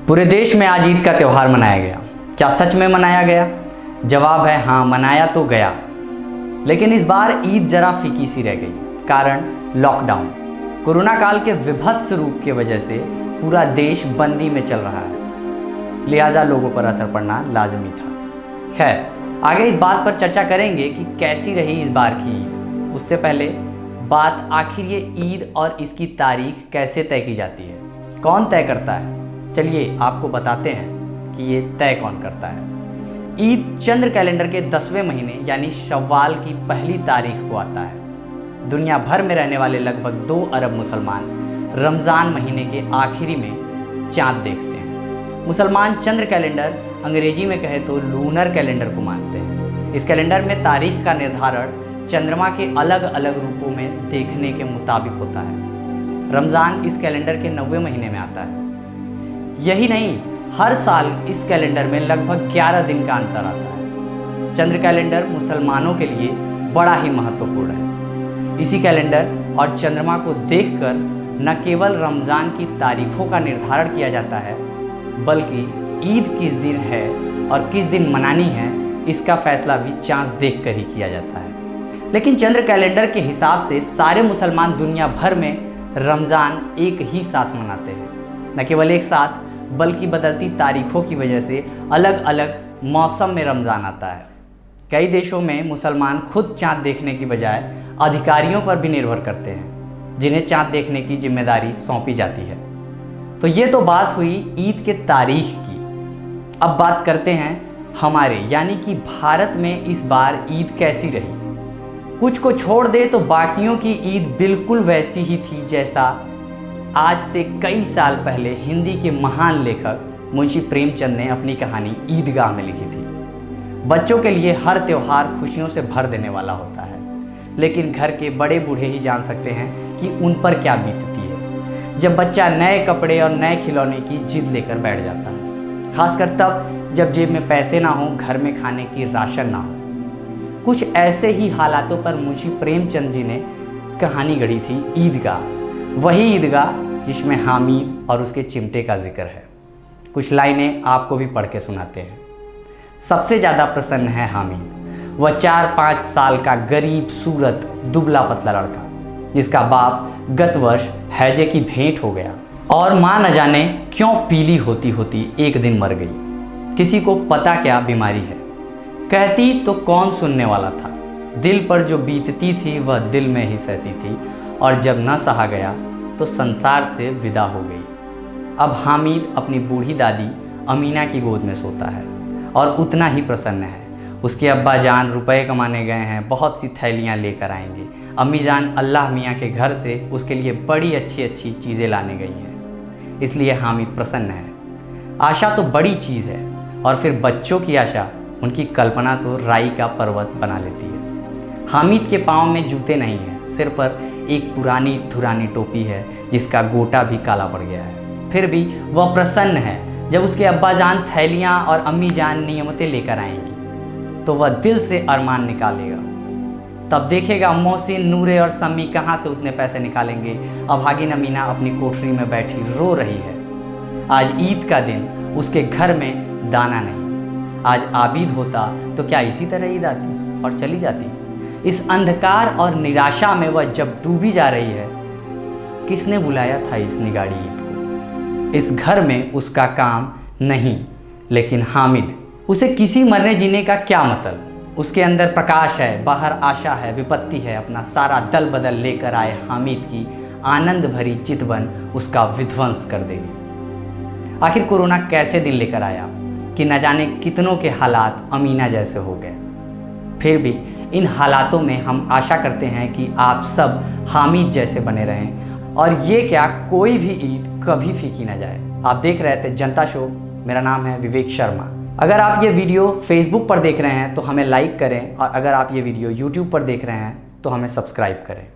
पूरे देश में आज ईद का त्यौहार मनाया गया। क्या सच में मनाया गया? जवाब है हाँ, मनाया तो गया। लेकिन इस बार ईद जरा फीकी सी रह गई। कारण लॉकडाउन। कोरोना काल के विभत्स रूप की वजह से पूरा देश बंदी में चल रहा है, लिहाजा लोगों पर असर पड़ना लाजमी था। खैर, आगे इस बात पर चर्चा करेंगे कि कैसी रही इस बार की ईद। उससे पहले बात, आखिर ये ईद और इसकी तारीख कैसे तय की जाती है, कौन तय करता है? चलिए आपको बताते हैं कि ये तय कौन करता है। ईद चंद्र कैलेंडर के 10वें महीने यानी शव्वाल की पहली तारीख को आता है। दुनिया भर में रहने वाले लगभग 2 अरब मुसलमान रमज़ान महीने के आखिरी में चाँद देखते हैं। मुसलमान चंद्र कैलेंडर, अंग्रेजी में कहे तो लूनर कैलेंडर को मानते हैं। इस कैलेंडर में तारीख का निर्धारण चंद्रमा के अलग अलग रूपों में देखने के मुताबिक होता है। रमज़ान इस कैलेंडर के 9वें महीने में आता है। यही नहीं, हर साल इस कैलेंडर में लगभग 11 दिन का अंतर आता है। चंद्र कैलेंडर मुसलमानों के लिए बड़ा ही महत्वपूर्ण है। इसी कैलेंडर और चंद्रमा को देखकर न केवल रमज़ान की तारीखों का निर्धारण किया जाता है, बल्कि ईद किस दिन है और किस दिन मनानी है, इसका फैसला भी चाँद देखकर ही किया जाता है। लेकिन चंद्र कैलेंडर के हिसाब से सारे मुसलमान दुनिया भर में रमज़ान एक ही साथ मनाते हैं। न केवल एक साथ, बल्कि बदलती तारीखों की वजह से अलग अलग मौसम में रमज़ान आता है। कई देशों में मुसलमान खुद चाँद देखने की बजाय अधिकारियों पर भी निर्भर करते हैं, जिन्हें चाँद देखने की जिम्मेदारी सौंपी जाती है। तो ये तो बात हुई ईद के तारीख की। अब बात करते हैं हमारे यानी कि भारत में इस बार ईद कैसी रही। कुछ को छोड़ दे तो बाकियों की ईद बिल्कुल वैसी ही थी जैसा आज से कई साल पहले हिंदी के महान लेखक मुंशी प्रेमचंद ने अपनी कहानी ईदगाह में लिखी थी। बच्चों के लिए हर त्यौहार खुशियों से भर देने वाला होता है, लेकिन घर के बड़े बूढ़े ही जान सकते हैं कि उन पर क्या बीतती है जब बच्चा नए कपड़े और नए खिलौने की जिद लेकर बैठ जाता है। खासकर तब जब जेब में पैसे ना हो, घर में खाने की राशन ना हो। कुछ ऐसे ही हालातों पर मुंशी प्रेमचंद जी ने कहानी गढ़ी थी ईदगाह, वही ईदगाह जिसमें हामिद और उसके चिमटे का जिक्र है। कुछ लाइनें आपको भी पढ़ के सुनाते हैं। सबसे ज़्यादा प्रसन्न है हामिद, वह 4-5 साल का गरीब सूरत दुबला पतला लड़का, जिसका बाप गत वर्ष हैजे की भेंट हो गया और माँ न जाने क्यों पीली होती होती एक दिन मर गई। किसी को पता क्या बीमारी है, कहती तो कौन सुनने वाला था। दिल पर जो बीतती थी वह दिल में ही सहती थी, और जब न सहा गया तो संसार से विदा हो गई। अब हामिद अपनी बूढ़ी दादी अमीना की गोद में सोता है और उतना ही प्रसन्न है। उसके अब्बा जान रुपए कमाने गए हैं, बहुत सी थैलियाँ लेकर आएंगे। अम्मी जान अल्लाह मियाँ के घर से उसके लिए बड़ी अच्छी अच्छी चीज़ें लाने गई हैं, इसलिए हामिद प्रसन्न है। आशा तो बड़ी चीज़ है, और फिर बच्चों की आशा, उनकी कल्पना तो राई का पर्वत बना लेती है। हामिद के पाँव में जूते नहीं हैं, सिर पर एक पुरानी धुरानी टोपी है जिसका गोटा भी काला पड़ गया है। फिर भी वह प्रसन्न है। जब उसके अब्बा जान थैलियाँ और अम्मी जान नियमतें लेकर आएंगी तो वह दिल से अरमान निकालेगा। तब देखेगा मोहसिन, नूरे और सम्मी कहाँ से उतने पैसे निकालेंगे। अभागिन अमीना अपनी कोठरी में बैठी रो रही है। आज ईद का दिन, उसके घर में दाना नहीं। आज आबिद होता तो क्या इसी तरह ईद आती और चली जाती। इस अंधकार और निराशा में वह जब डूबी जा रही है, किसने बुलाया था इस निगाड़ी ईद को? इस घर में उसका काम नहीं, लेकिन हामिद। उसे किसी मरने जीने का क्या मतलब। उसके अंदर प्रकाश है, बाहर आशा है, विपत्ति है। अपना सारा दल बदल लेकर आए हामिद की आनंद भरी चितवन उसका विध्वंस कर देगी। आखिर कोरोना कैसे दिन लेकर आया कि न जाने कितनों के हालात अमीना जैसे हो गए। फिर भी इन हालातों में हम आशा करते हैं कि आप सब हामिद जैसे बने रहें, और ये क्या, कोई भी ईद कभी फीकी ना जाए। आप देख रहे थे जनता शो। मेरा नाम है विवेक शर्मा। अगर आप ये वीडियो फेसबुक पर देख रहे हैं तो हमें लाइक करें, और अगर आप ये वीडियो यूट्यूब पर देख रहे हैं तो हमें सब्सक्राइब करें।